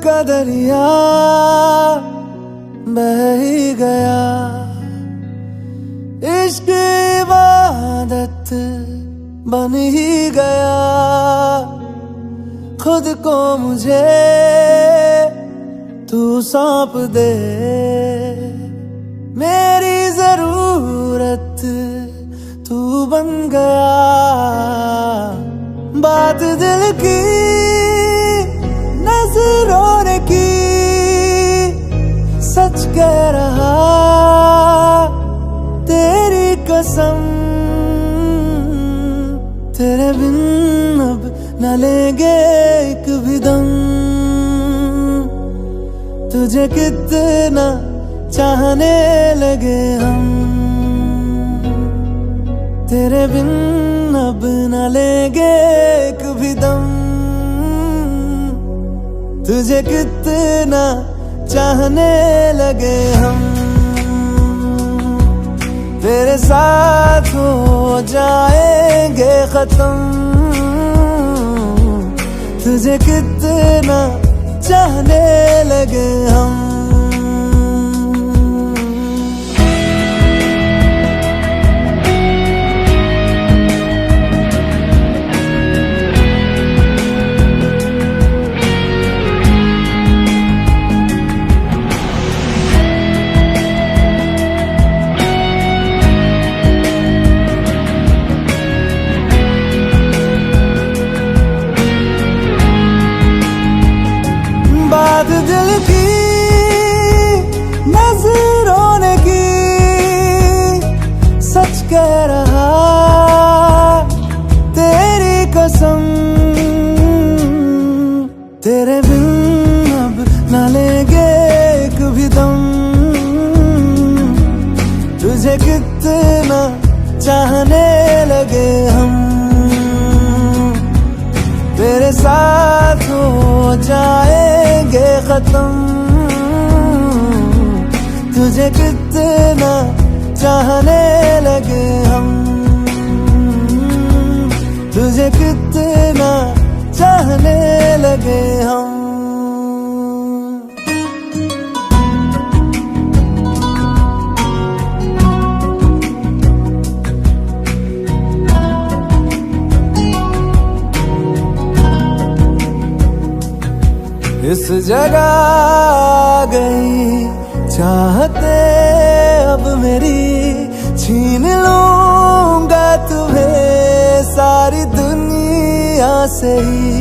का दरिया बह ही गया, इश्क इबादत बन ही गया। खुद को मुझे तू सौंप दे, मेरी जरूरत तू बन गया। बात दिल की नजरों ने की, सच कह रहा तेरी कसम। तेरे बिन अब न लेंगे एक भी दम, तुझे कितना चाहने लगे हम। तेरे बिन अब न लेंगे एक भी दम, तुझे कितना चाहने लगे हम। तेरे साथ हो जाएंगे खत्म, तुझे कितना चाहने लगे हम। बात दिल की नजरों ने की, सच कह रहा तेरी कसम। तेरे बिन अब न लेंगे एक भी दम, तुझे कितना चाहने लगे हम। तेरे साथ हो जाएंगे खत्म, तुझे कितना चाहने लगे हम। तुझे कितना चाहने लगे हम। इस जगह आ गई चाहते अब मेरी, छीन लूंगा तुम्हें सारी दुनिया से ही।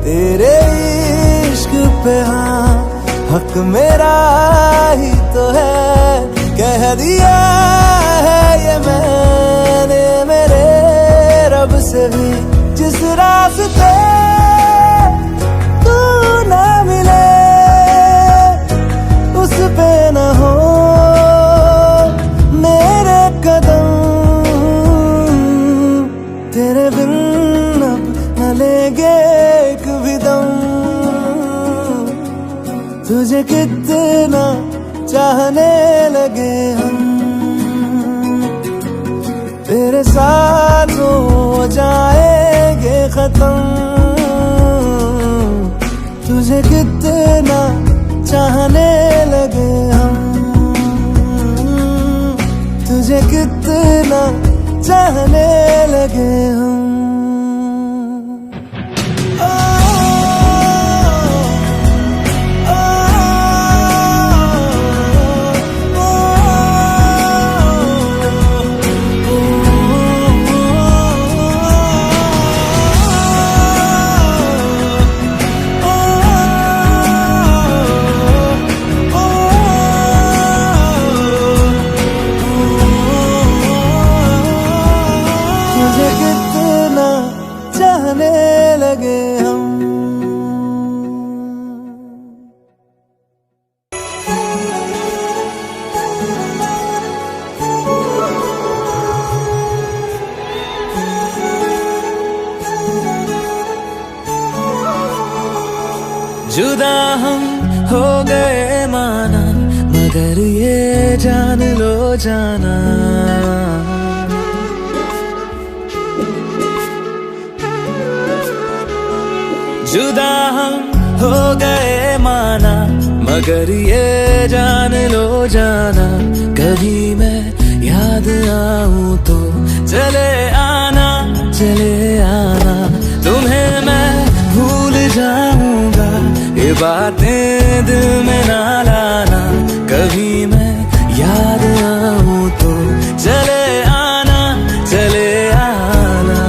तेरे इश्क पे हाँ हक मेरा ही तो है, कह दिया है ये मैंने मेरे रब से भी। जिस रास्ते पे न हो मेरे कदम, तेरे बिन अब न लेंगे एक भी दम, तुझे कितना चाहने लगे हम। तेरे साथ हो जाएंगे खत्म, तुझे कितना चाहने लगे हम। तुझे कितना चाहने लगे हम। चाहने लगे हम। जुदा हम हो गए माना, मगर ये जान लो जाना, जुदा हम हो गए माना। आना, मगर ये जान लो जाना, कभी मैं याद आऊं तो चले आना, चले आना। तुम्हें मैं भूल जाऊंगा, ये बातें दिल में ना लाना, कभी मैं याद आऊं तो चले आना, चले आना।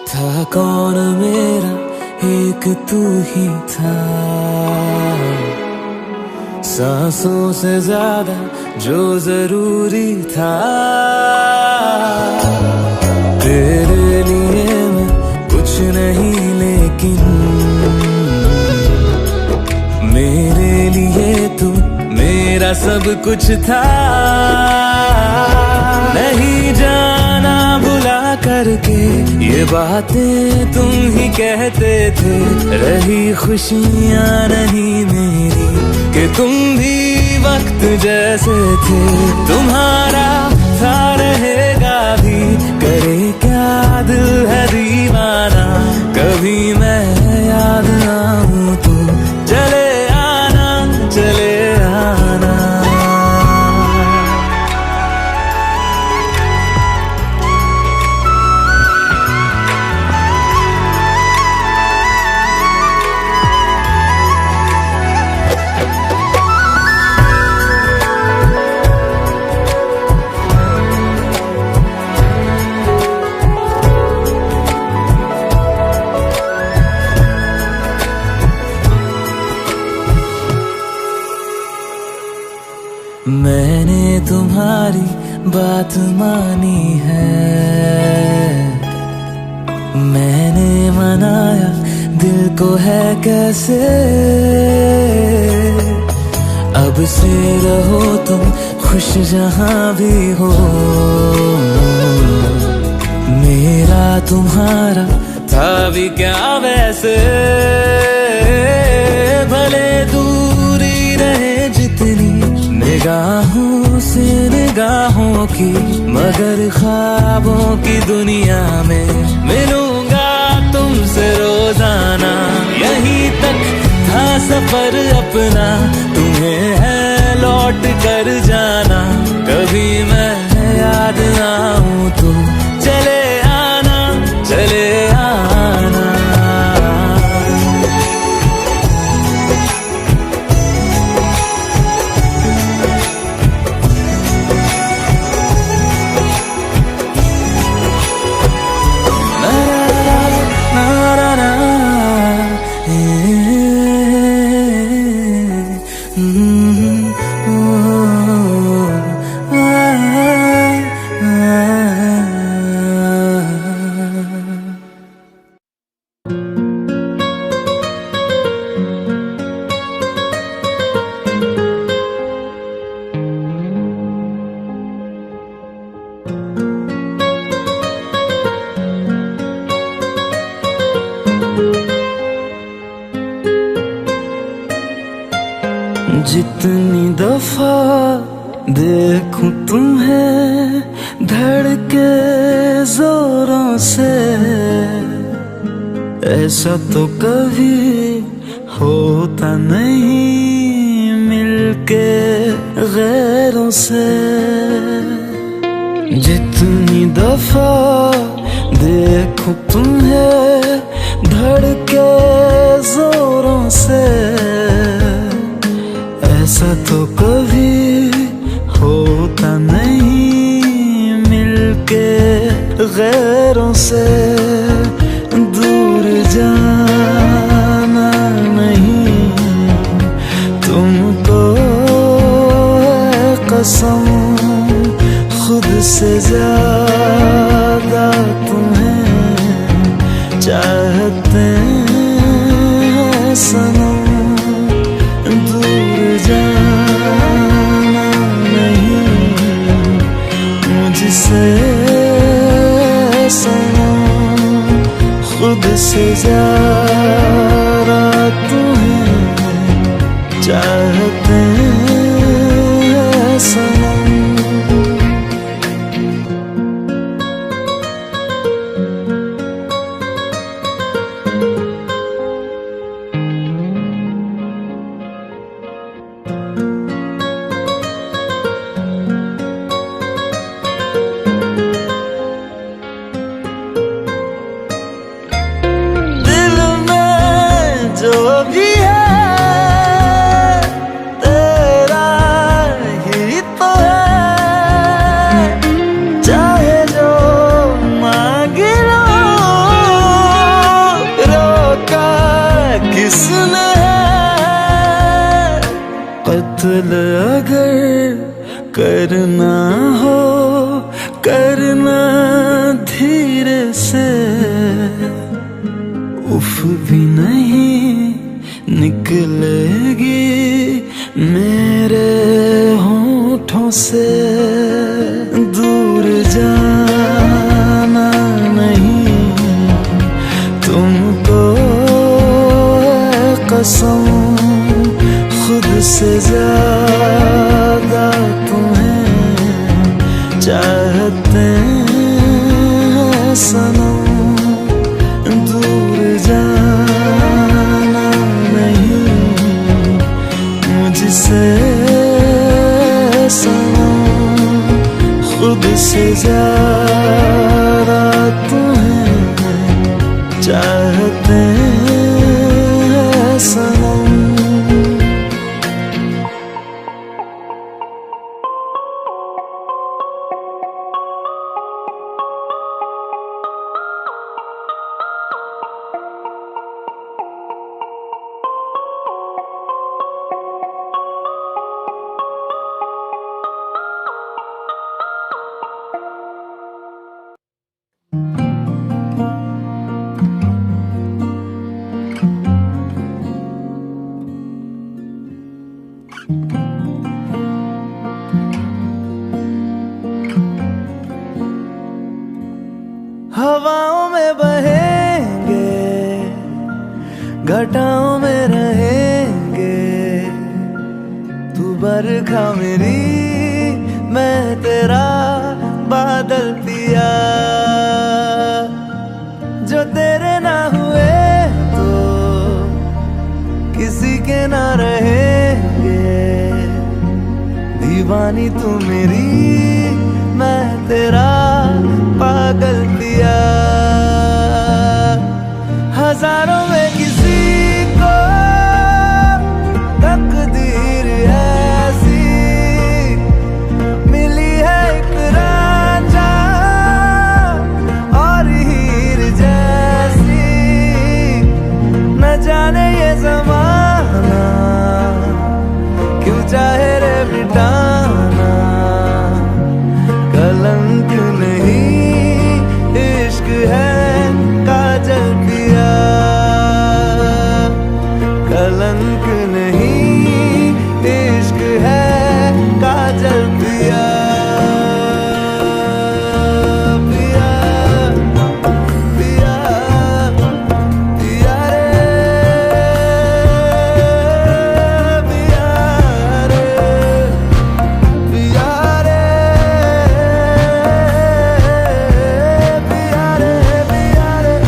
था कौन मेरा, एक तू ही था, सांसों से ज्यादा जो जरूरी था। तेरे लिए मैं कुछ नहीं, लेकिन मेरे लिए तू मेरा सब कुछ था। नहीं जाना बुला करके ये बातें तुम ही कहते थे, रही खुशियां नहीं मेरी कि तुम भी वक्त जैसे थे। तुम्हारा था रहेगा भी, करे क्या दिल है दीवाना, कभी मैं याद आऊं तो चले आना, चले आना। मैंने तुम्हारी बात मानी है, मैंने मनाया दिल को है कैसे। अब से रहो तुम खुश जहां भी हो, मेरा तुम्हारा था भी क्या वैसे। भले दूरी रहे जितनी निगाहों से निगाहों की, मगर ख्वाबों की दुनिया में मिलूंगा तुमसे रोजाना। यहीं तक था सफर अपना, तुम्हें है लौट कर जाना, कभी मैं याद आऊं तो चले आना, चले आना। जितनी दफा देखूं तुम्हें धड़के जोरों से, ऐसा तो कभी होता नहीं मिलके गैरों से। जितनी दफा देखूं तुम्हें धड़के जोरों से, ऐसा तो कभी होता नहीं मिलके गैरों से। दूर जाना नहीं तुमको है कसम, खुद से ज्यादा तुम्हें चाहते हैं सनम। कत्ल अगर करना हो करना धीरे से, उफ भी नहीं निकलेगी मेरे होठों से। दूर जाना नहीं तुमको कसम, खुद से ज्यादा तुम्हें चाहते हैं सनम। दूर जाना नहीं मुझसे सनम, खुद से ज्यादा तुम्हें चाहते हैं सनम। हवाओं में बहेंगे, घटाओं में रहेंगे, तू बरखा मेरी मैं तेरा बादल पिया। जो तेरे ना हुए तो किसी के ना रहेंगे, दीवानी तू मेरी मैं तेरा पागल पिया। हजारों में किसी को तकदीर ऐसी मिली है, एक रांझा और हीर जैसी। न जाने ये ज़माना क्यों चाहे रे मिटाना, कलंक नहीं इश्क है काजल पिया। कलंक नहीं इश्क है काजल पिया। पिया पिया पिया रे, पिया रे, पिया रे, पिया रे, पिया रे।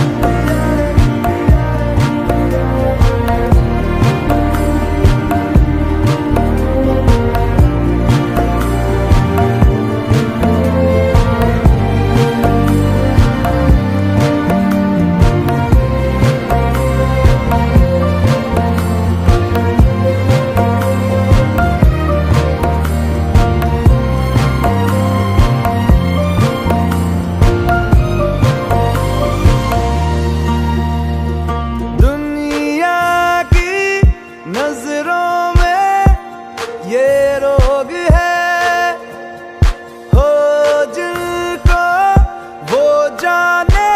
दुनिया की नजरों में ये रोग है, हो जिनको वो जाने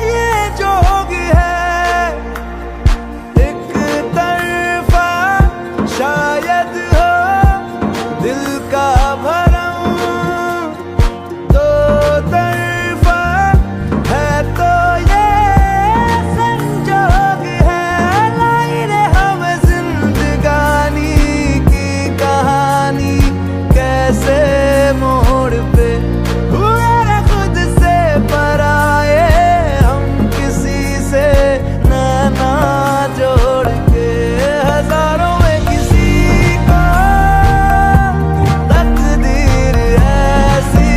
ये जोग है। एक तरफा शायद हो दिल का भरम, दो तरफा है तो ये संजोग है। लाई रे हमें जिंदगानी की कहानी, कैसे मोड़ पे हुए रे खुद से पराए, हम किसी से नैना जोड़ के। हजारों में किसी को तकदीर ऐसी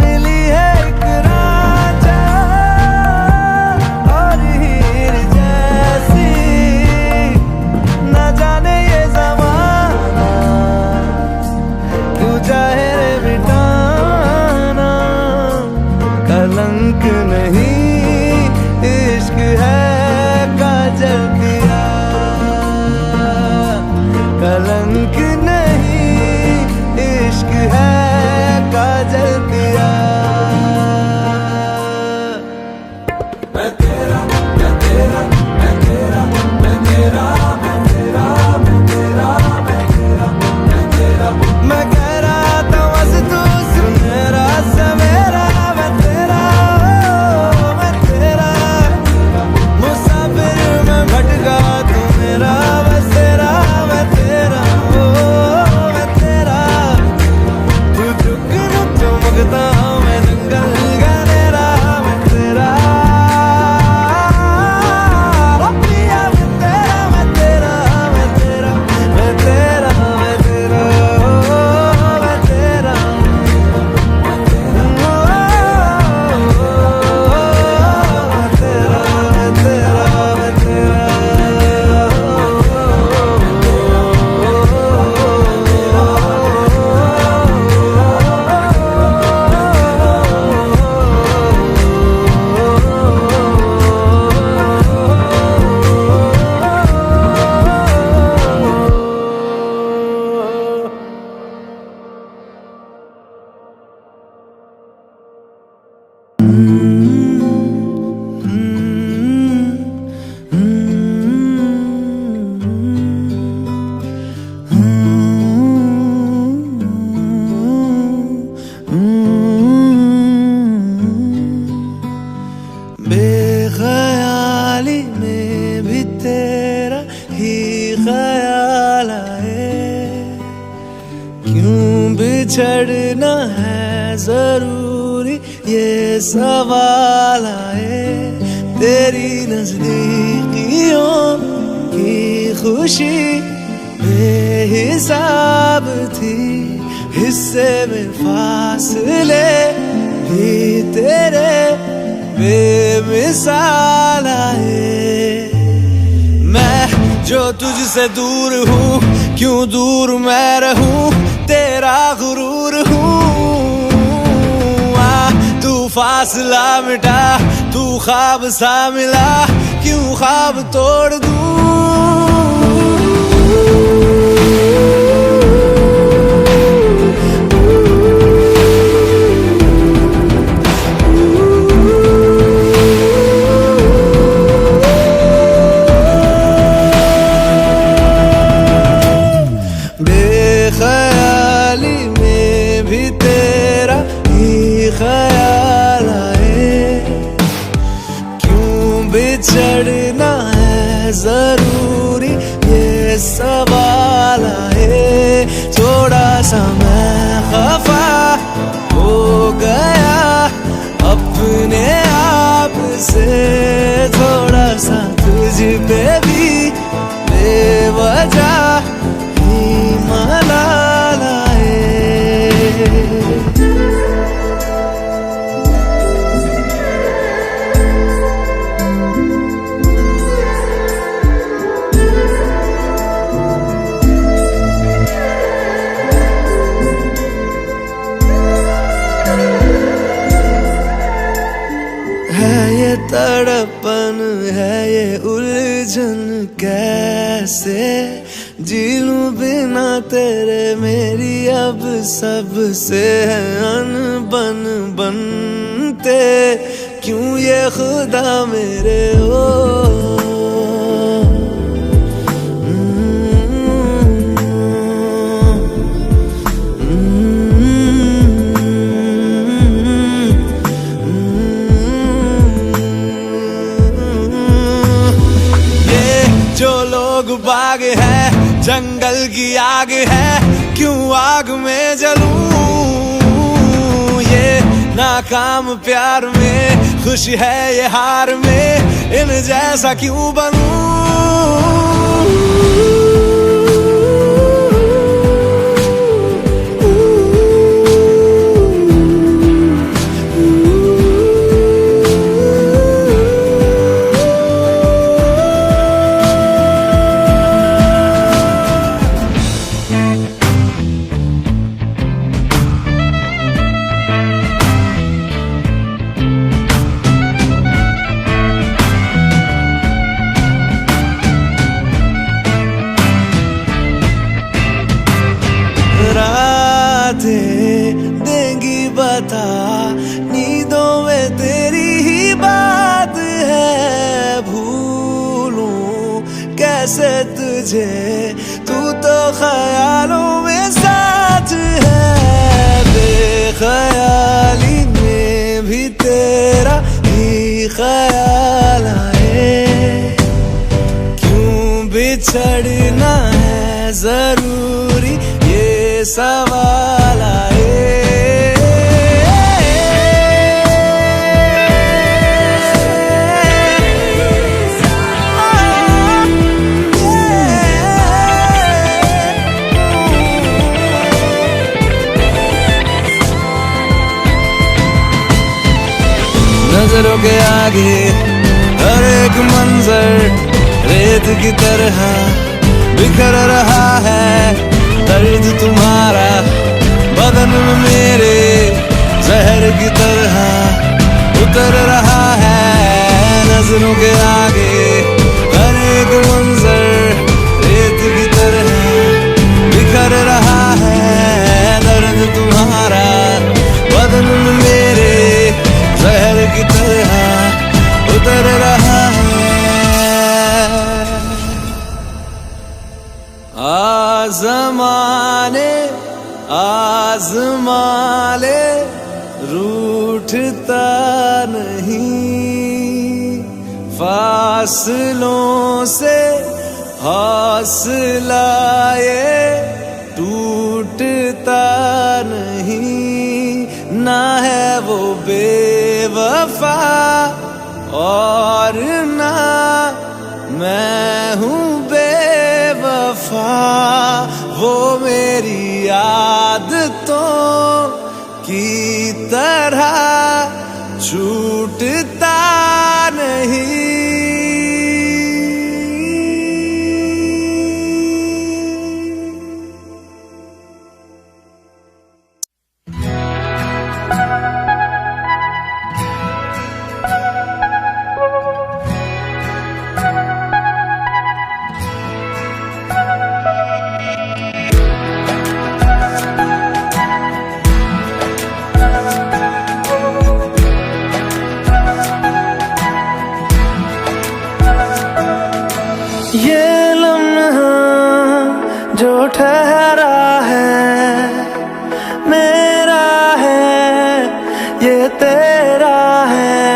मिली है, एक रांझा और हीर जैसी। न जाने ये ज़माना क्यों बिछड़ना है जरूरी, ये सवाल आए। तेरी नजदीकियों की खुशी बेहिसाब थी, हिस्से में फासले भी तेरे बेमिसाल आए। मैं जो तुझसे दूर हूँ, क्यों दूर मैं रहूं, तेरा गुरूर हूँ। तू फासला मिटा, तू ख्वाब सा मिला, क्यों ख्वाब तोड़ दूं। बेख्याली में भी तेरा ही ख्याल आए। क्यों बिछड़ना है जरूरी, ये सवाल आए। थोड़ा सा मैं खफा हो गया अपने आप से, थोड़ा सा तुझ पे भी बेवजह मलाल आए। है ये तड़पन, है ये उलझन, कैसे जी लूं बिना तेरे। मेरी अब सबसे है अनबन बनते, क्यों ये खुदा मेरे हो। जो लोग बाग है, जंगल की आग है, क्यों आग में जलूं। ये नाकाम प्यार में खुश है, ये हार में इन जैसा क्यों बनूं। रातें देंगी बता, नींदों में तेरी ही बात है। भूलूं कैसे तुझे, तू तो ख्यालों में साथ है। बेख्याली में भी तेरा ही ख्याल आए। क्यों बिछड़ना है जरूरी, ये सवाल आए। नजरों के आगे हर एक मंजर रेत की तरह बिखर रहा है। दर्द तुम्हारा बदन में मेरे जहर की तरह उतर रहा है। नजरों के आगे हर एक मंजर रेत की तरह बिखर रहा है। दर्द तुम्हारा बदन में मेरे जहर की तरह उतर रहा है। आज़माने आज़माले रूठता नहीं, फासलों से हौसला ये टूटता वफा और ना मैं हूँ बेवफा, वो मेरी आदतों की तरह छूटता नहीं। ये लम्हा जो ठहरा है मेरा है, ये तेरा है।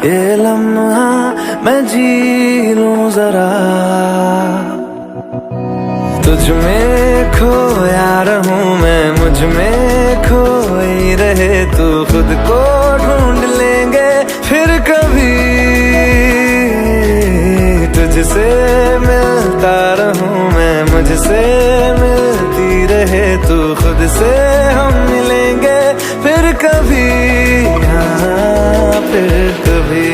ये लम्हा मैं जी लूं जरा, तुझ में खोया रहूं मैं, मुझ में खोई रहे तू, खुद को ढूंढ लेंगे फिर कभी। तुझसे मिलता रहूं मैं, मुझसे मिलती रहे तू, खुद से हम मिलेंगे फिर कभी, हाँ फिर कभी।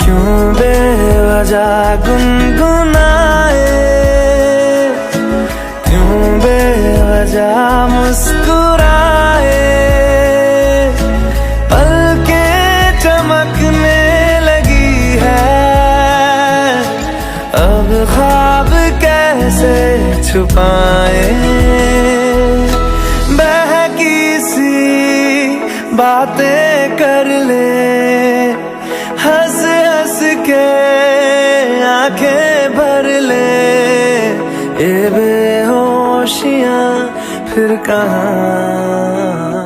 क्यों बेवजह गुनगुनाए, क्यों बेवजह मुस्कुराए, पलकें चमकने लगी है, अब ख्वाब कैसे छुपाए। बहकी सी बातें कर ले, हंस हंस के आंखें भर ले, ये बेहोशियां फिर कहाँ।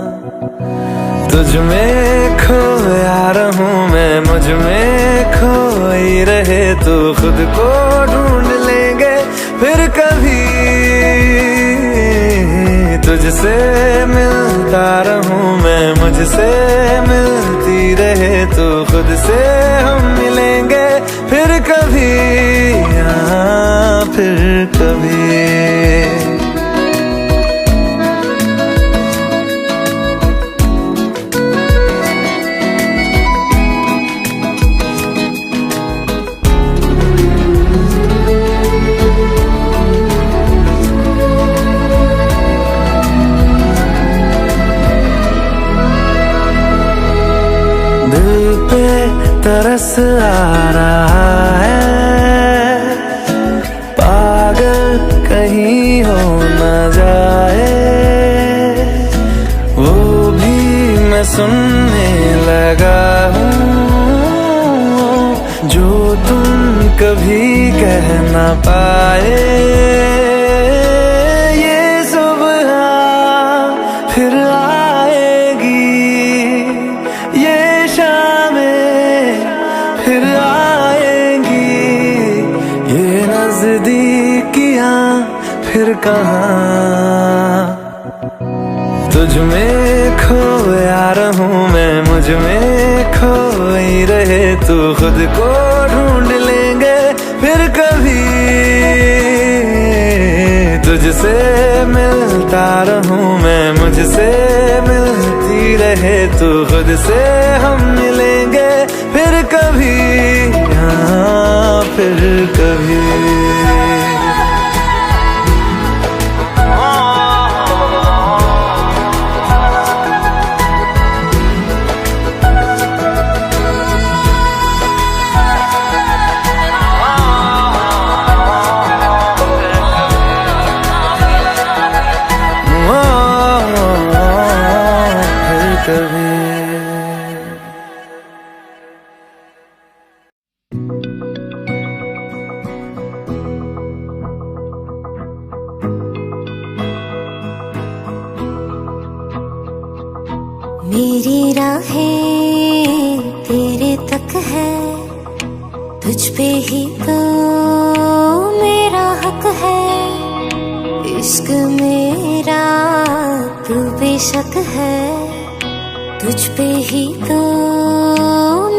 तुझ में खोया रहूं मैं, मुझ में खोई रहे तू, खुद को ढूंढ लेंगे फिर कभी। तुझसे मिलता रहूं मैं, मुझसे मिलती रहे तू, खुद से हम मिलेंगे फिर कभी, हाँ फिर कभी। दिल पे तरस आ रहा है, पागल कहीं हो न जाए, वो भी मैं सुनने लगा हूँ जो तुम कभी कह न पाए। ये सुबह फिर आएगी, ये फिर आएंगी, ये नजदीकियां फिर कहाँ। तुझ में खोया रहूं मैं, मुझ में खोई रहे तू, खुद को ढूंढ लेंगे फिर कभी। तुझसे मिलता रहूं मैं, मुझसे मिलती रहे तू, खुद से हम मिलेंगे फिर कभी, हाँ फिर कभी। मेरी राहें तेरे तक है, तुझ पे ही तो मेरा हक है। इश्क मेरा तू बेशक है, तुझ पे ही तो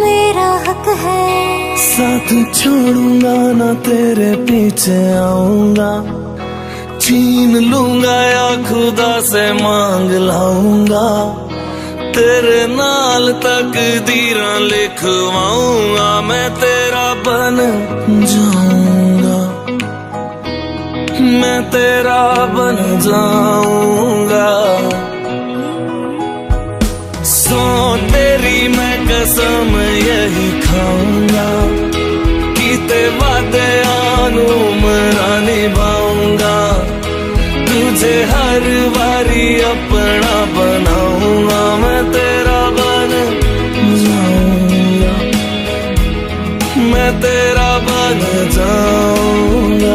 मेरा हक है। साथ छोड़ूंगा ना तेरे पीछे आऊंगा, छीन लूंगा या खुदा से मांग लाऊंगा। तेरे नाल तकदीरां लिखवाऊंगा, मैं तेरा बन जाऊंगा, मैं तेरा बन जाऊंगा। सो तेरी मैं कसम यही खाऊंगा, कीते वादे आनू मरा निभाऊंगा। तुझे हर बारी अपना बनाऊंगा, मैं तेरा बन जाऊंगा, मैं तेरा बन जाऊंगा।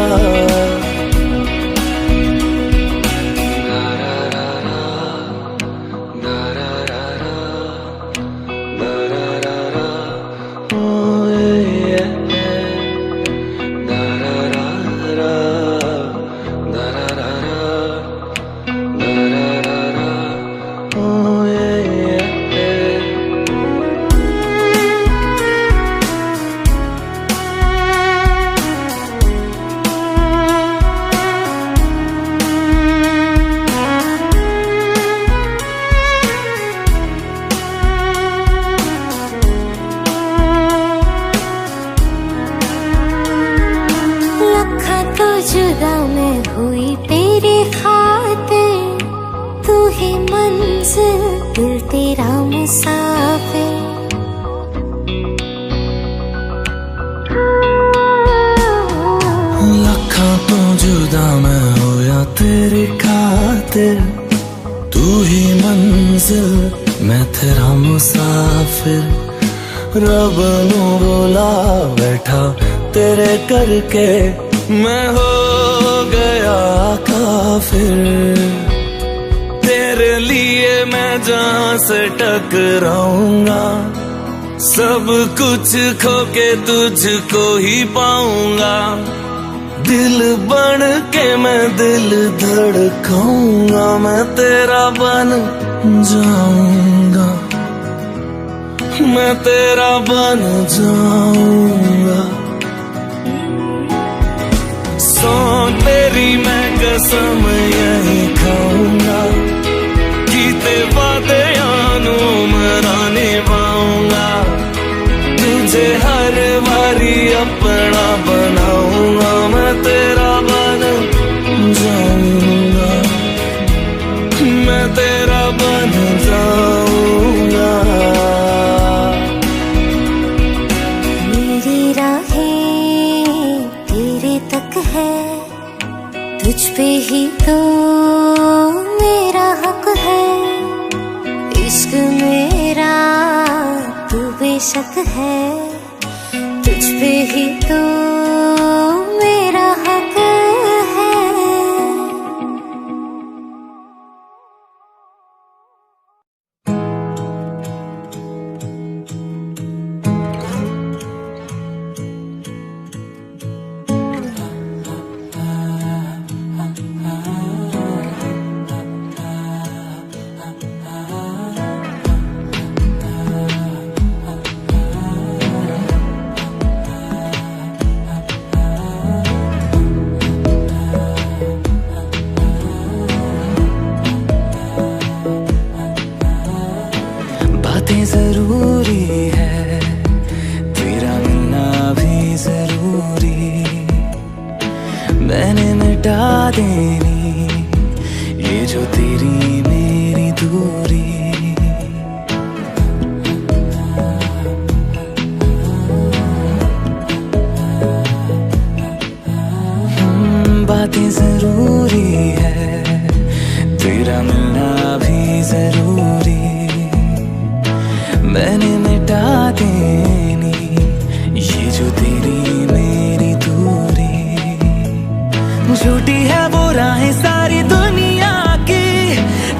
जुदा मैं हुई तेरे खातिर, तू ही मंजिल दिल तेरा मुसाफिर। लखां तो जुदा मैं होया तेरी खातिर, तू ही मंजिल मैं तेरा मुसाफिर। रब नू बोला बैठा तेरे करके, मैं हो गया काफिर। तेरे लिए मैं जहां से टकराऊंगा, सब कुछ खो के तुझको ही पाऊंगा। दिल बन के मैं दिल धड़काऊंगा, मैं तेरा बन जाऊंगा, मैं तेरा बन जाऊंगा। सो तेरी मैं कसम यही खाऊंगा, कीते वादे आनू मरा निभाऊंगा। तुझे हर बारी अपना बनाऊंगा, मैं तेरा बन जाऊंगा, मैं तेरा बन जाऊंगा। मेरी राहें तेरे तक है, तुझ पे ही तो मेरा हक है। इश्क मेरा तू बेशक है, तुझ पे ही तो मेरा हक है। जरूरी है, तेरा मिलना भी जरूरी। मैंने मिटा देनी ये जो तेरी मेरी दूरी। बातें जरूरी है, तेरा मिलना भी जरूरी। मैंने मिटा देनी ये जो तेरी मेरी दूरी। झूठी है वो राहें सारी दुनिया की,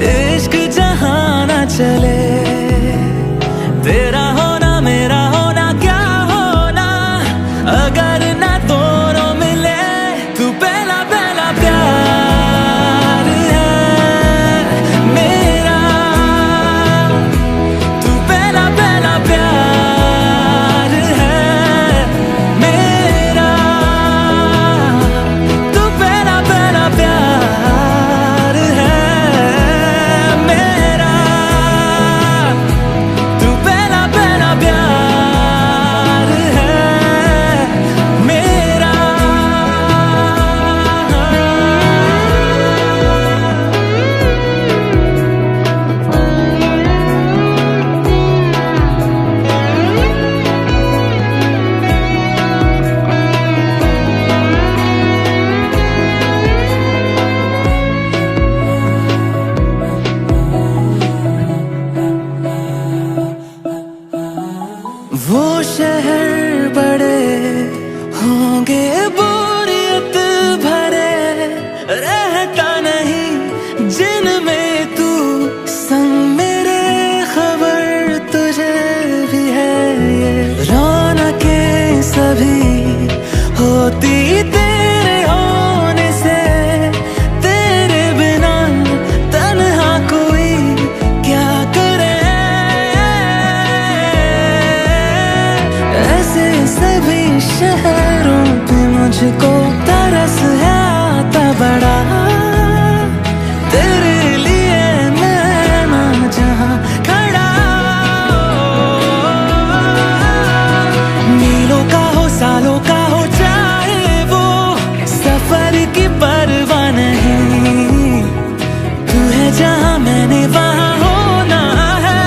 इश्क जहां ना चले। शहर बड़े होंगे बोरियत भरे, रहता नहीं जिनमें तू संग मेरे, खबर तुझे भी है ये रौनकें सभी होती तेरे होने से, तेरे बिना तन्हा कोई क्या करे। ऐसे सभी शहरों पे मुझको तरस है आता बड़ा, तेरे लिए मैं ना जहाँ खड़ा। मीलों का हो सालों का हो चाहे वो, सफर की परवाह नहीं, तू है जहाँ मैंने वहाँ होना है,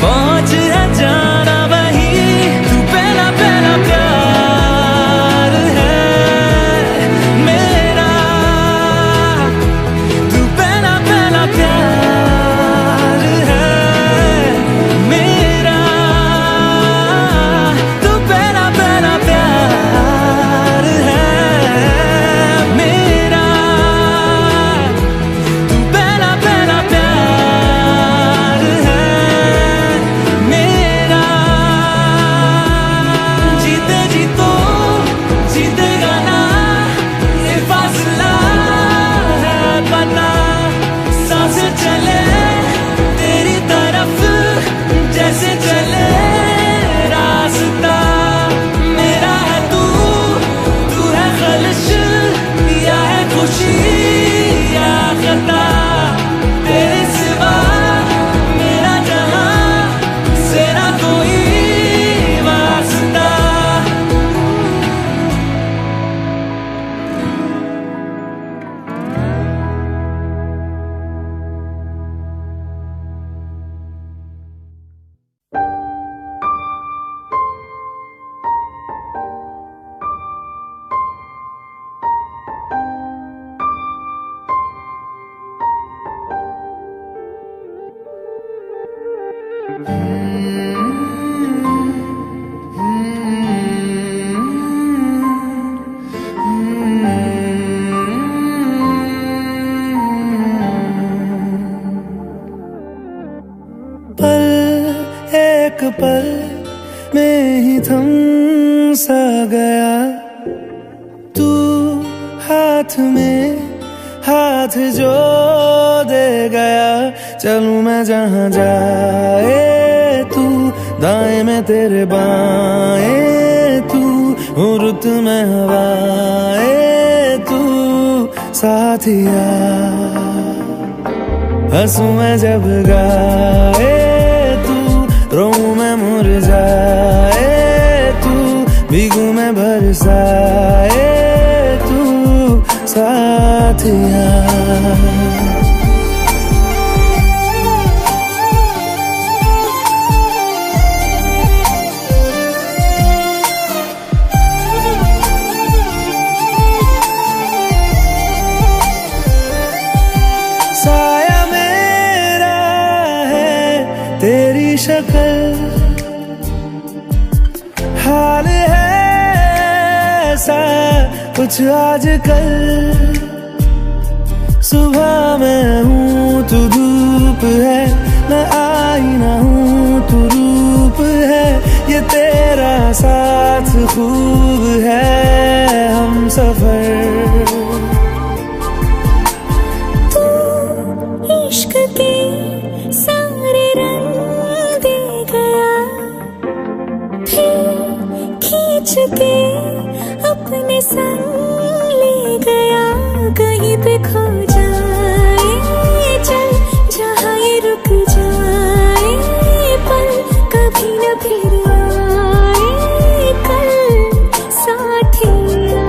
पहुँच है जाना वही, तू पहला पहला प्यार है मेरा, तू पहला पहला प्यार है मेरा, तू पहला पहला प्यार है मेरा, तू पहला पहला प्यार है मेरा। जीते जी तो जीतेगा ना, ये फासला है पता, सांसें चले तेरी तरफ जैसे चले रास्ता, मेरा है तू, तू है ख्वाहिश या है खुशी या खता, तेरे सिवा मेरा जहां से ना कोई वास्ता। पल एक पल में ही थम सा गया, तू हाथ में हाथ जो दे गया, चलूं मैं जहाँ जाए तू, दाएं में तेरे बाएं तू, हूँ रुत में हवाएं तू साथिया, हंसूं मैं जब गाए तू, रोऊं मैं मुरझाए तू, भीगूं मैं बरसाए तू साथिया। साया मेरा है तेरी शक्ल, हाल है ऐसा कुछ आजकल, सुबह मैं हूँ तू धूप है, मैं आईना हूँ तू रूप है, ये तेरा साथ खूब है हम सफर। इश्क के सारे रंग दे गया, फिर खींच के अपने संग ले गया, कहीं पे खो जाए चल जहाँ ये रुक जाए, पल कभी न फिर आए कल साथिया।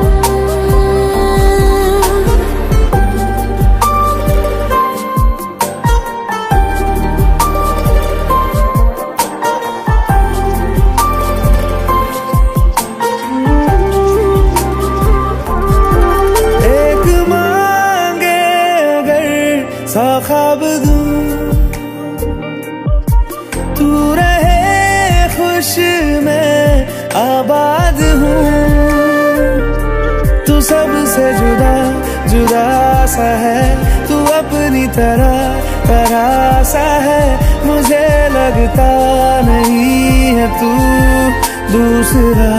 सा ख्वाब दूं तू रहे खुश, मैं आबाद हूँ। तू सबसे जुदा जुदा सा है, तू अपनी तरह सा है। मुझे लगता नहीं है तू दूसरा।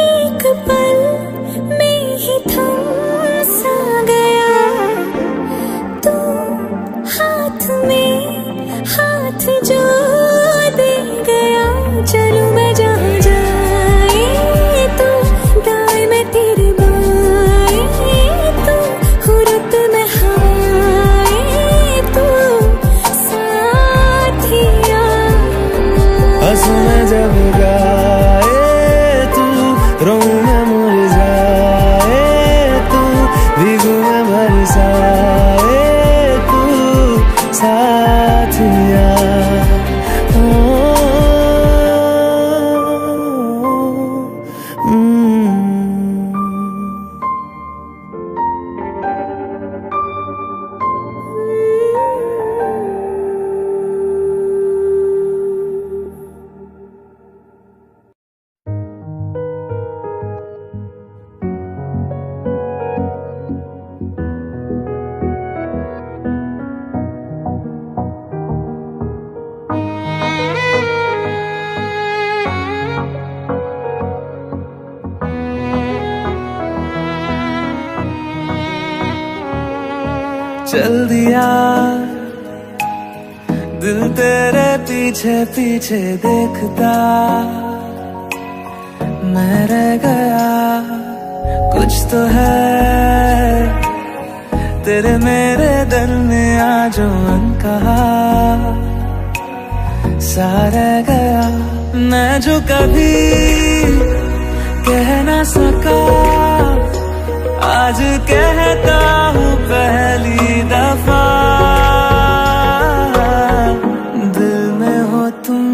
एक पल में ही थम सा गया तू, हाथ में हाथ जो दे गया। चलूं मैं जहाँ जाए तू, दाएं में तेरे बाएं तू, हुरत में हवाएं तू, साथिया। हंसूं मैं जब गाए तू, रोऊं मैं मुरझाए तू, भीगूं मैं बरसाए तू, साथिया। चल दिया दिल तेरे पीछे पीछे देखता, मैं रह गया कुछ तो है तेरे मेरे दरमियां जो अनकहा सा रह गया। मैं जो कभी कह ना सका आज कहता हूँ पहली दफा। दिल में हो तुम,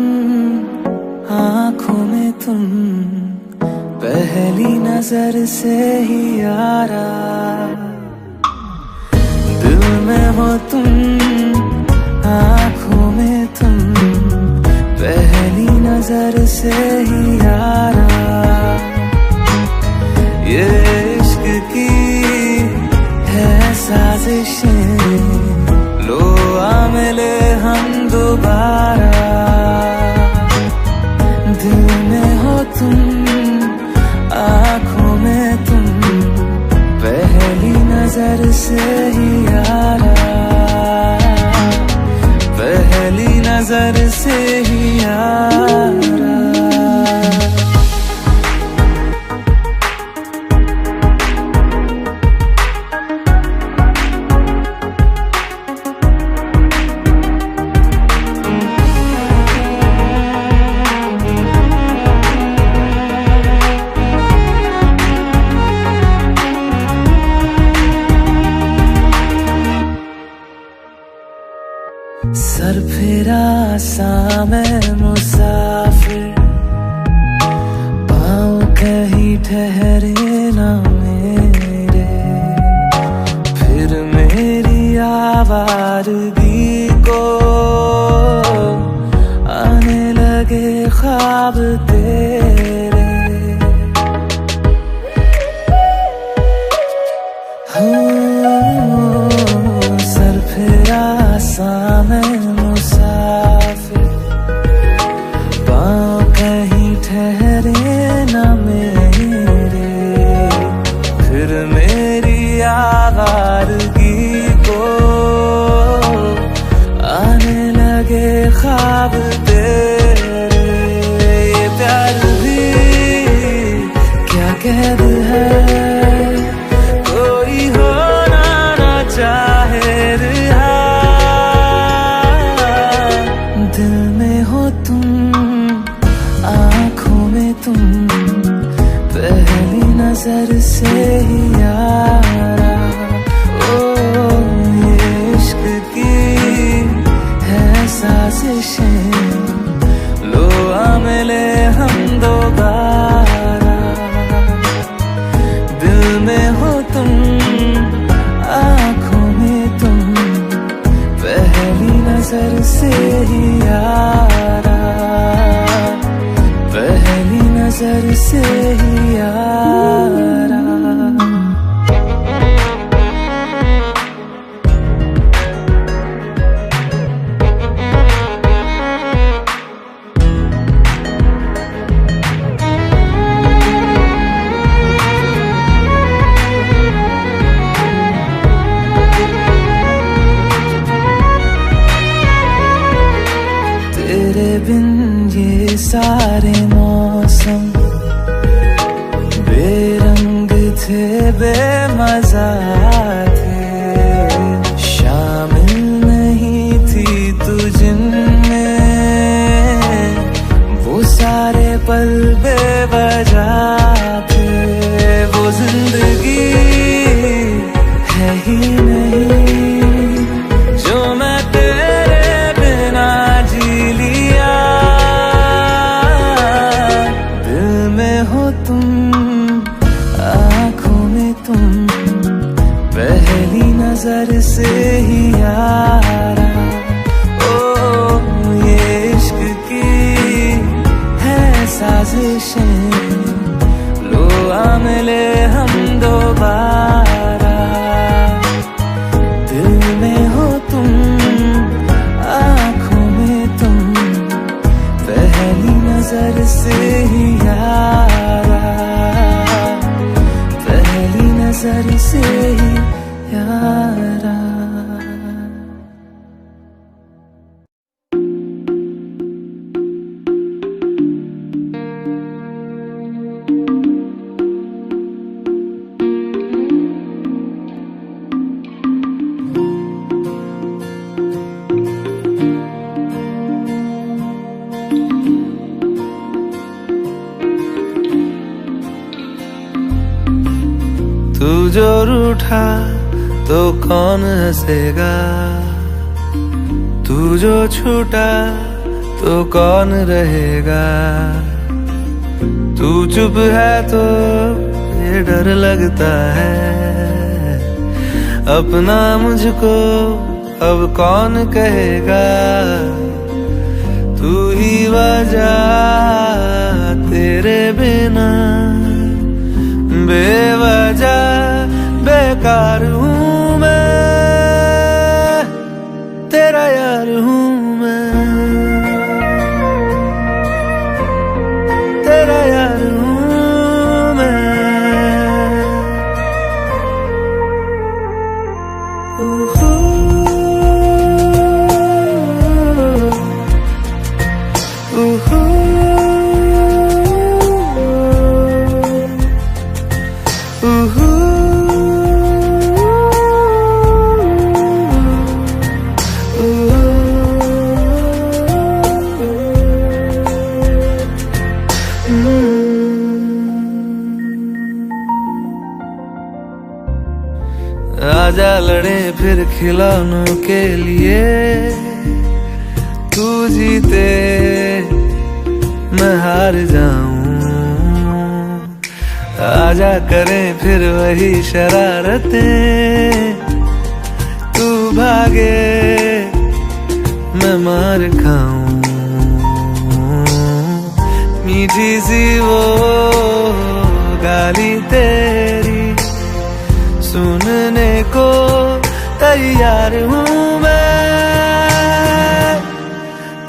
आँखों में तुम, पहली नजर से ही यारा। दिल में हो तुम, आँखों में तुम, पहली नजर से ही यारा। ये इश्क की है साजिशें, लो आ मिले हम दोबारा। दिल में हो तुम, आँखों में तुम, पहली नजर से ही यारा। पहली नजर से ही यारा। सर फिरा सा मैं मुसाफिर, पाँव कहीं ठहरे ना मेरे। फिर मेरी आवारगी को आने लगे ख्वाब तेरे। सर फिरा सा मैं मुसाफिर, पाँव कहीं ठहरे ना मेरे। फिर मेरी आवारगी को आने लगे ख्वाब तेरे। ये प्यार भी क्या कैद है, कोई होना ना चाहे रिहा। दिल में हो तुम, आँखों में तुम, पहली नजर से ही यारा। ओ ये इश्क की है साजिशें, लो आ मिले हम दोबारा। दिल में हो तुम, आँखों में तुम, पहली नजर नजर से ही यारा, पहली नजर से ही यारा। तेरे बिन ये सारे मौसम बेरंग थे, बेमजा थे, शामिल नहीं थी तू जिनमें, वो सारे पल बेवजह थे। वो जिंदगी है ही नहीं जो मैं तेरे बिना जी लिया। दिल में हो तुम, आँखों में तुम, पहली नजर से ही यारा। ओ ये इश्क की है साजिशें, लो आ मिले हम दोबारा। दिल में हो तुम, आँखों में तुम, पहली नजर से ही यारा, पहली नजर से ही यारा। तू जो रूठा तो कौन हंसेगा, तू जो छूटा तो कौन रहेगा। तू चुप है तो ये डर लगता है, अपना मुझको अब कौन कहेगा। तू ही वजह, तेरे बिना बेवजह बेकार हूँ मैं, तेरा यार हूँ मैं, तेरा यार हूँ मैं। आजा लड़े फिर खिलौनों के लिए, तू जीते मैं हार जाऊं। आजा करें फिर वही शरारतें, तू भागे मैं मार खाऊं। मीठी सी वो गाली तेरी सुनने को तैयार हूँ मैं,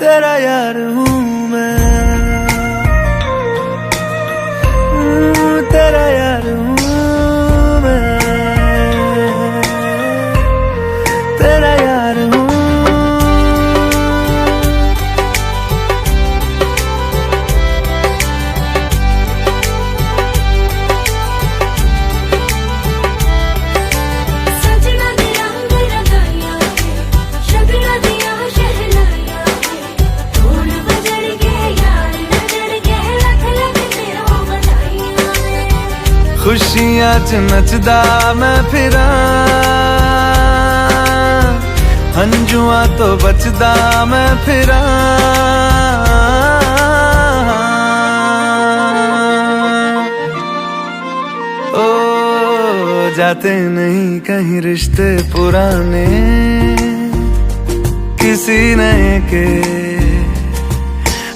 तेरा यार हूँ मैं, तेरा यार हूँ मैं, तेरा यार हूँ। खुशियां च नचदा मैं फिरा, हंजुआ तो बचदा मैं फिरा। ओ जाते नहीं कहीं रिश्ते पुराने, किस सीने के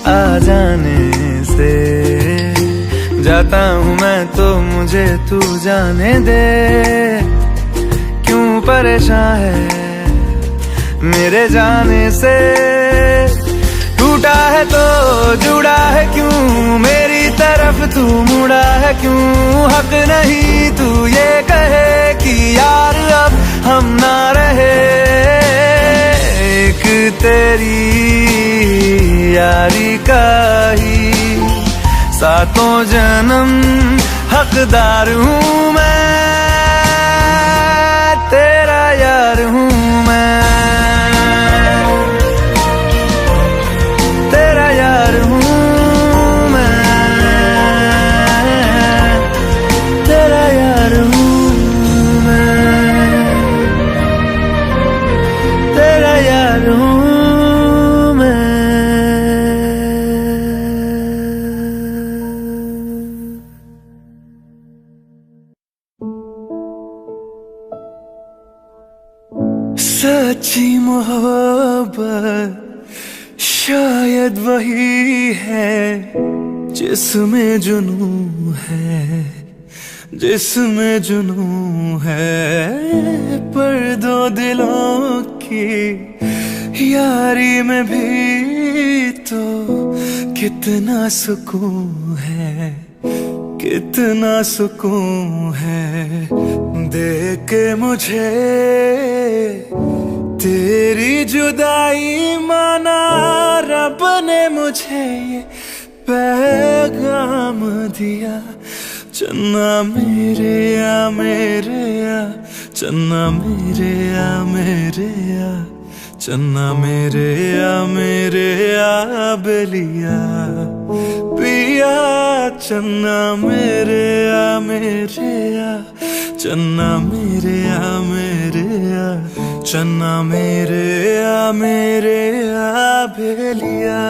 आ जाने से जाता हूँ मैं तो मुझे तू जाने दे। क्यों परेशान है मेरे जाने से, टूटा है तो जुड़ा है क्यों, मेरी तरफ तू मुड़ा है क्यों। हक नहीं तू ये कहे कि यार अब हम ना रहे, एक तेरी यारी का ही सातों जन्म हकदार हूँ मैं, तेरा यार हूँ मैं, तेरा यार हूँ मैं, तेरा यार हूँ मैं, तेरा यार हूँ मैं। सच्ची मोहब्बत शायद वही है जिसमें जुनून है, जिसमें जुनून है। पर दो दिलों की यारी में भी तो कितना सुकून है, कितना सुकून है। देख के मुझे तेरी जुदाई माना रब ने मुझे ये पैगाम दिया। चन्ना मेरे या मेरे या, चन्ना मेरे या मेरे या, चन्ना मेरे या मेरे या बेलिया पिया। चन्ना मेरे या मेरे या, चन्ना मेरे या मेरे या, चन्ना मेरे या मेरे या बेलिया।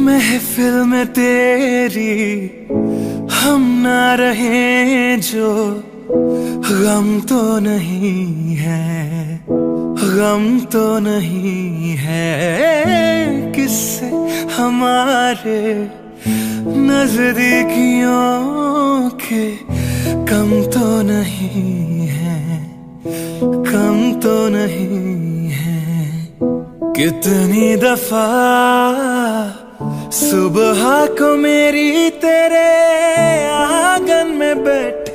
महफिल में तेरी हम ना रहे जो, गम तो नहीं है, गम तो नहीं है। किससे हमारे नजदीकियों के कम तो नहीं है, कम तो नहीं है। कितनी दफा सुबह को मेरी तेरे आंगन में बैठ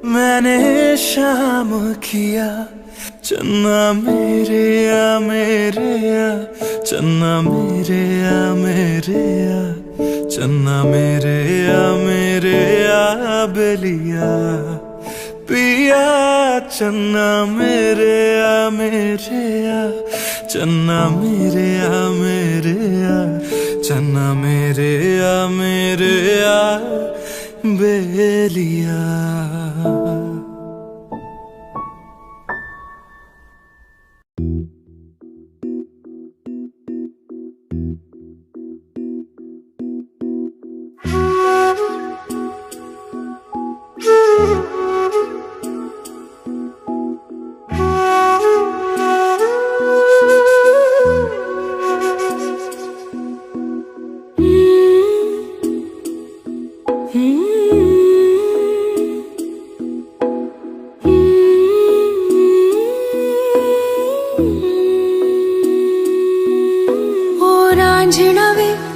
मैंने शाम किया। चन्ना मेरे या मेरे या, चन्ना मेरे या मेरे या, चन्ना मेरे या मेरे या बेलिया पिया। चन्ना मेरे या मेरे या, चन्ना मेरे या मेरे या, चन्ना मेरे या मेरे या बेलिया।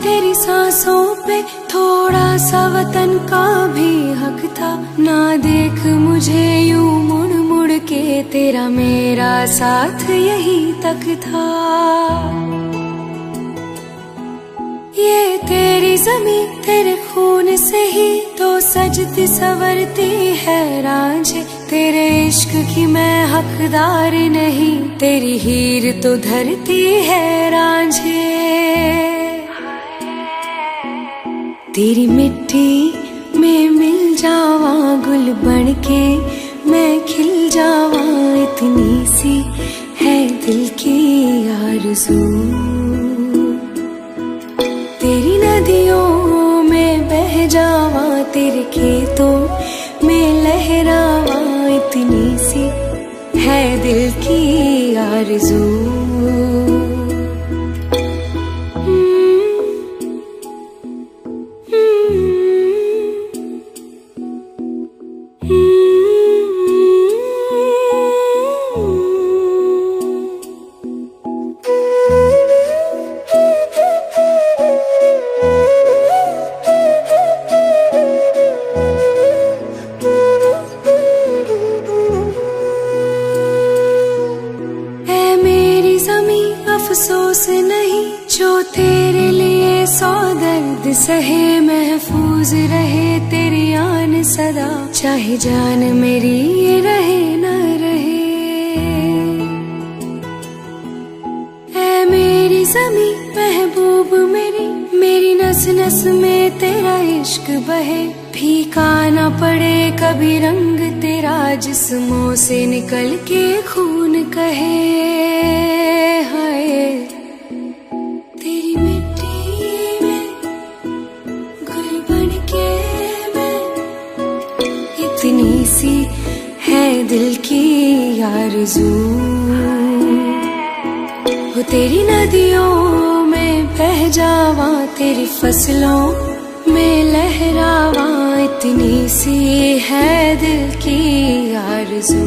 तेरी सांसों पे थोड़ा सा वतन का भी हक था। ना देख मुझे यूं मुड़ मुड़ के, तेरा मेरा साथ यही तक था। ये तेरी ज़मीं तेरे खून से ही तो सजती संवरती है रांझे। तेरे इश्क की मैं हकदार नहीं, तेरी हीर तो धरती है रांझे। तेरी मिट्टी में मिल जावा गुल बन के, मैं खिल जावा, इतनी सी है दिल की आरज़ू। तेरी नदियों में बह जावा, तेरे खेतों में लहरावा, इतनी सी है दिल की आरज़ू। अफसोस नहीं जो तेरे लिए सौ दर्द सहे, महफूज रहे तेरी आन सदा, चाहे जान मेरी ये रहे न रहे। ऐ मेरी ज़मी महबूब मेरी, मेरी नस नस में तेरा इश्क बहे, फीका ना पड़े कभी रंग तेरा, जिस्मों से निकल के खून कहे। हाय तेरी मिट्टी में गुल बन के मैं, इतनी सी है दिल की आरज़ू। हो तेरी नदियों में बह जावा, तेरी फसलों में लहरावा, इतनी सी है दिल की आरज़ू।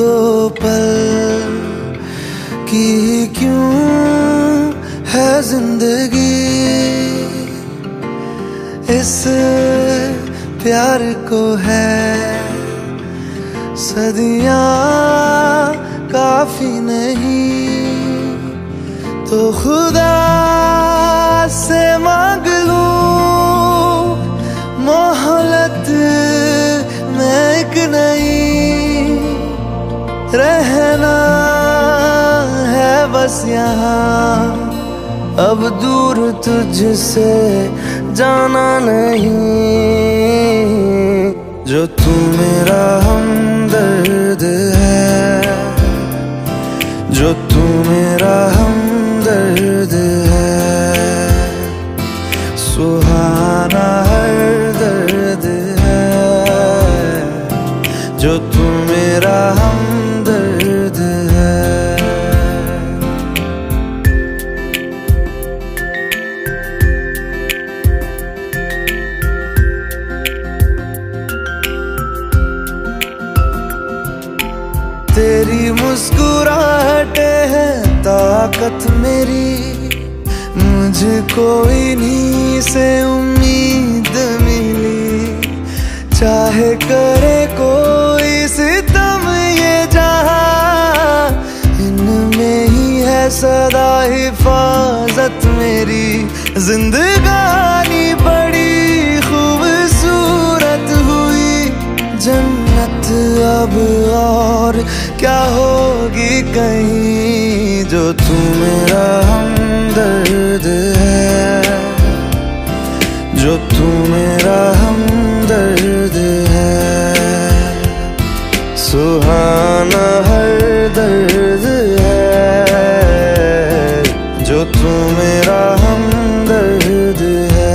दो पल की क्यों है जिंदगी, इस प्यार को है सदियां काफी नहीं, तो खुदा से मांग लूं मोहलत में एक नई, रहना है बस यहाँ अब दूर तुझसे जाना नहीं, जो तू मेरा हमदर्द है, जो तू मेरा हमदर्द है, सुहाना हर दर्द है, जो तू मेरा हमदर्द है। तेरी मुस्कुराहटे है ताकत मेरी, मुझको इन्हीं से उम्मीद मिली, चाहे करे कोई सितम ये जहां, इनमें ही है सदा हिफाजत मेरी, जिंदगानी बड़ी खूबसूरत हुई, जन्नत अब और क्या होगी कहीं, जो तू मेरा हमदर्द है, जो तू मेरा हमदर्द है, सुहाना हर दर्द है, जो तू मेरा हमदर्द है।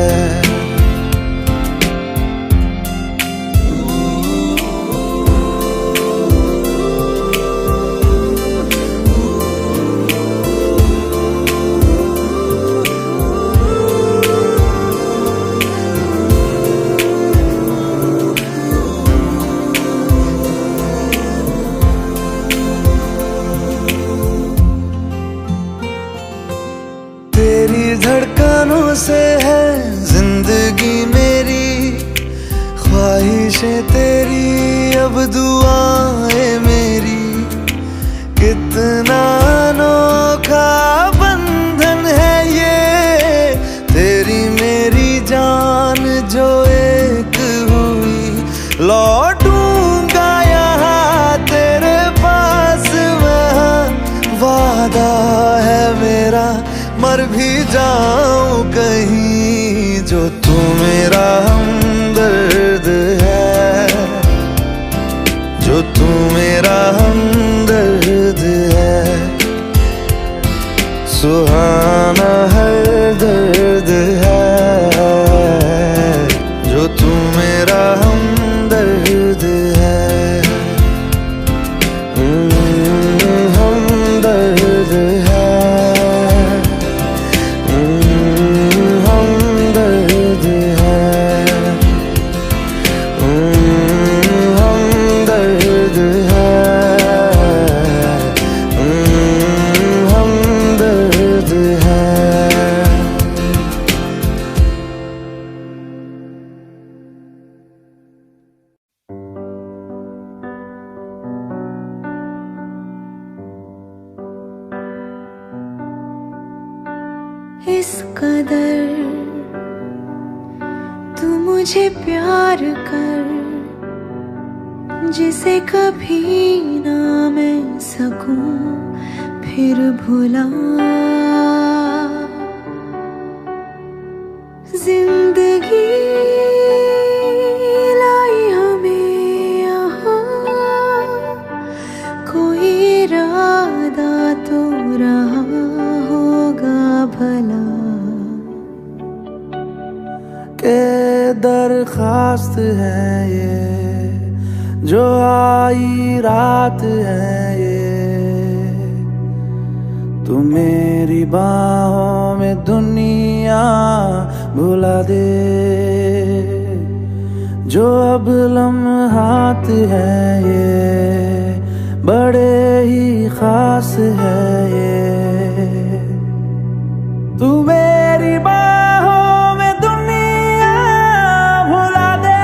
जो तू मेरा हमदर्द है, जो तू मेरा हमदर्द है। सुहाना हर दर्द है, जो तू मेरा हमदर्द है। हमदर्द है, हमदर्द है, हमदर्द है, हमदर्द है। इस कदर तू मुझे प्यार कर, जिसे कभी ना मैं सकूं फिर भुला। जिंदगी लाई हमें यहाँ, कोई इरादा तो रहा होगा भला। के दरखास्त है ये, जो आई रात है ये, तू मेरी बाहों में दुनिया भुला दे। जो अब लम्हात है ये, बड़े ही खास है ये, तू मेरी बाहों में दुनिया भुला दे।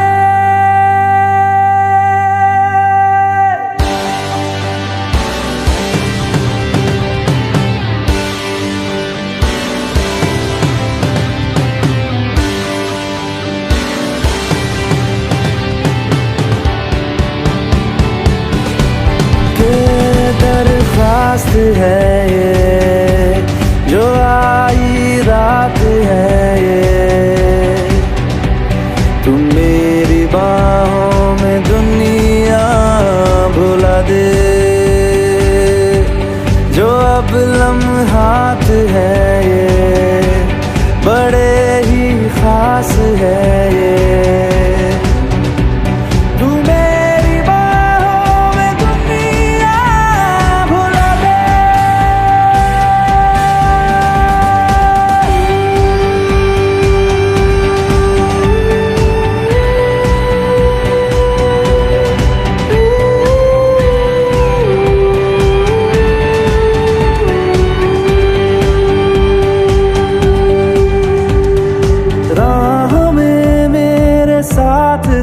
दरखास्त है ये, जो आई रात है ये, तुम मेरी बाहों में दुनिया भुला दे। जो अब लम्हात है ये, बड़े ही खास है ये,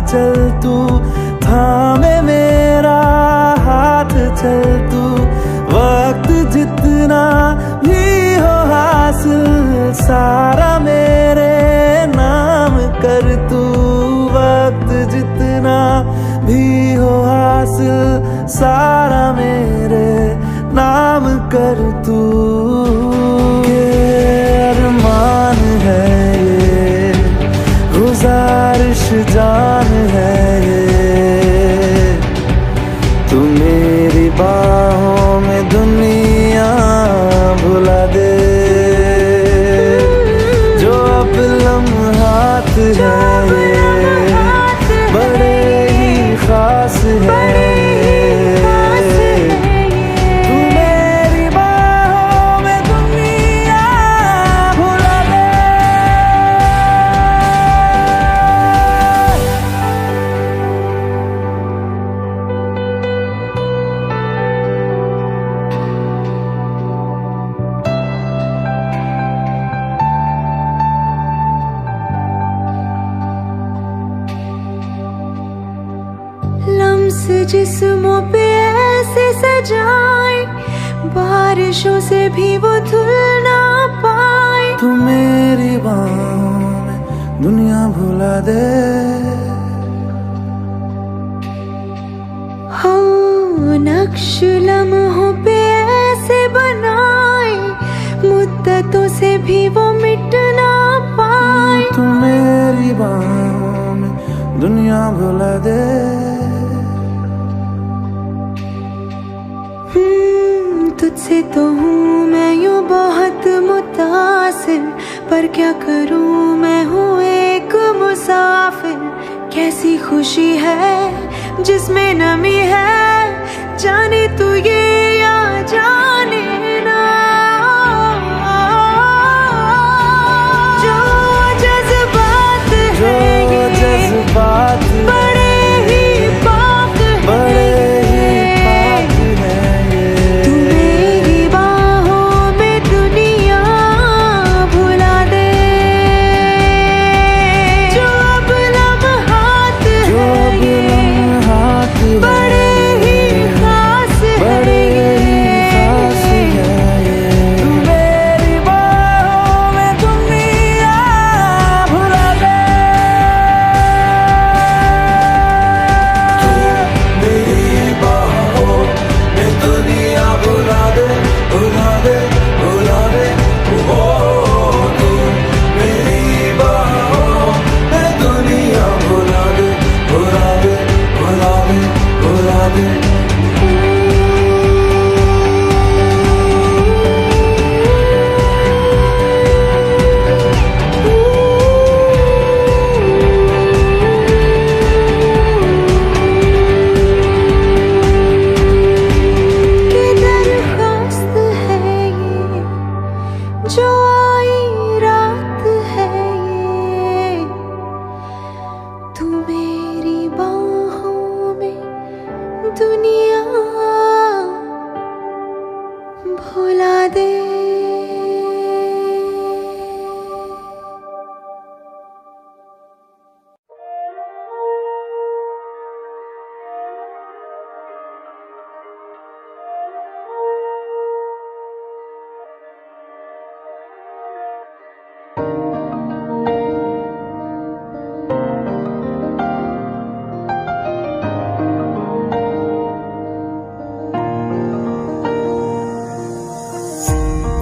चल तू थामे मेरा हाथ, चल तू वक्त जितना भी हो हासिल सारा मेरे नाम कर तू। वक्त जितना भी हो हासिल सारा मेरे नाम कर तू। के अरमान है ये, गुजारिश जान है ये, तू मेरी बाहों में दुनिया भुला दे। जो अब लम्हात है ये, बड़े ही खास है। जिस्मों पे ऐसे सजाए, बारिशों से भी वो धुल ना पाए। तू मेरी बाहों में दुनिया भुला दे। हो नक्श लम्हों पे ऐसे बनाए, मुद्दतों से भी वो मिट ना पाए। तू भुला दे। तुझसे तो हूँ मैं यूं बहुत मुतासिर, पर क्या करूँ मैं हूँ एक मुसाफिर। कैसी खुशी है जिसमें नमी है, जाने तू ये या जाने ना। जो जज्बात है ये जज्बात बड़े ही पाक है, तू मेरी बाहों में दुनिया भुला दे। जो अब लम्हात है ये बड़े ही खास है, तू मेरी बाहों में दुनिया भुला दे। मेरी बाहों में दुनिया भुला दे, भुला दे, भुला दे। ओ तू मेरी बाहों में दुनिया भुला दे, भुला दे, भुला दे, भुला दे। कि दरख्वास्त है ये जो आई रात है ये, तू मेरी बाहों में दुनिया भुला दे।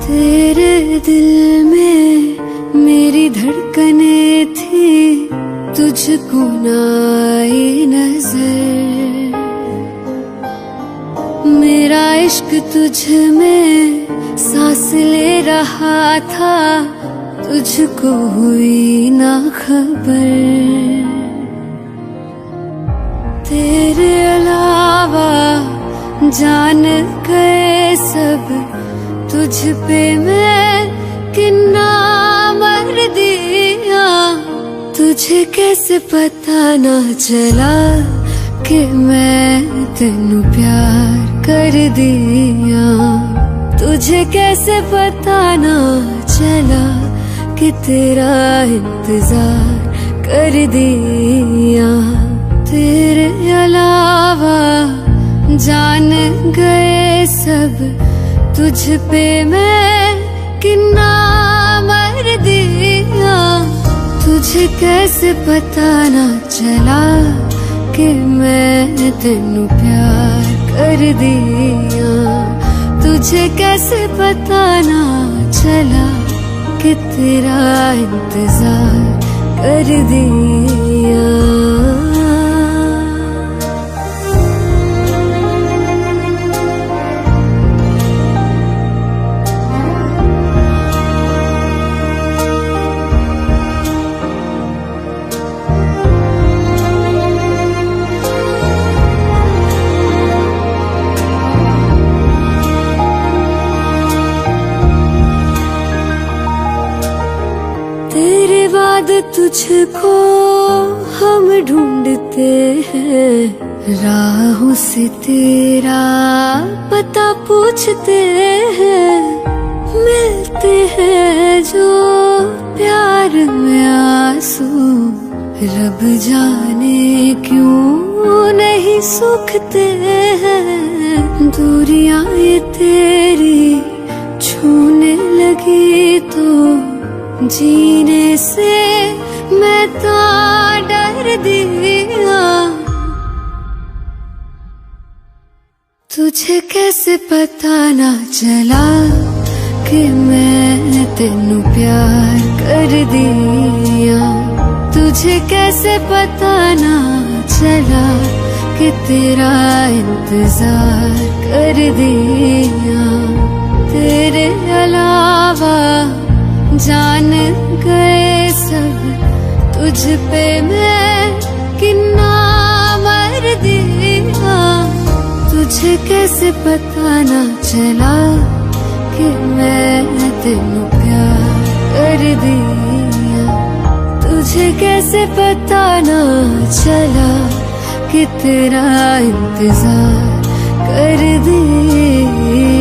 तेरे दिल में मेरी धड़कने थी, तुझको ना आई नजर। मेरा इश्क तुझ में सांस ले रहा था, तुझको हुई ना खबर। तेरे अलावा जान गए सब, तुझ पे मैं किन्ना मर दिया। तुझे कैसे पता ना चला कि मैं तेनू प्यार कर दिया। तुझे कैसे पता ना चला कि तेरा इंतजार कर दिया। तेरे अलावा जान गए सब, तुझ पे मैं किन्ना मर दिया। तुझे कैसे पता ना चला कि मैं तेनू प्यार कर दिया। तुझे कैसे पता ना चला कि तेरा इंतजार कर दिया। तेरे बाद तुझको हम ढूंढते हैं, राहों से तेरा पता पूछते हैं। मिलते हैं जो प्यार में आंसू, रब जाने क्यों नहीं सूखते हैं। दूरियां ये तेरी छूने लगी तो जीने से मैं तो डर दिया। तुझे कैसे पता ना चला कि मैं तेनू प्यार कर दिया। तुझे कैसे पता ना चला कि तेरा इंतजार कर दिया। तेरे अलावा जान गए सब, तुझ पे मैं कितना मर दिया। तुझे कैसे पता ना चला कि मैं तेनू प्यार कर दिया। तुझे कैसे पता ना चला कि तेरा इंतजार कर दिया।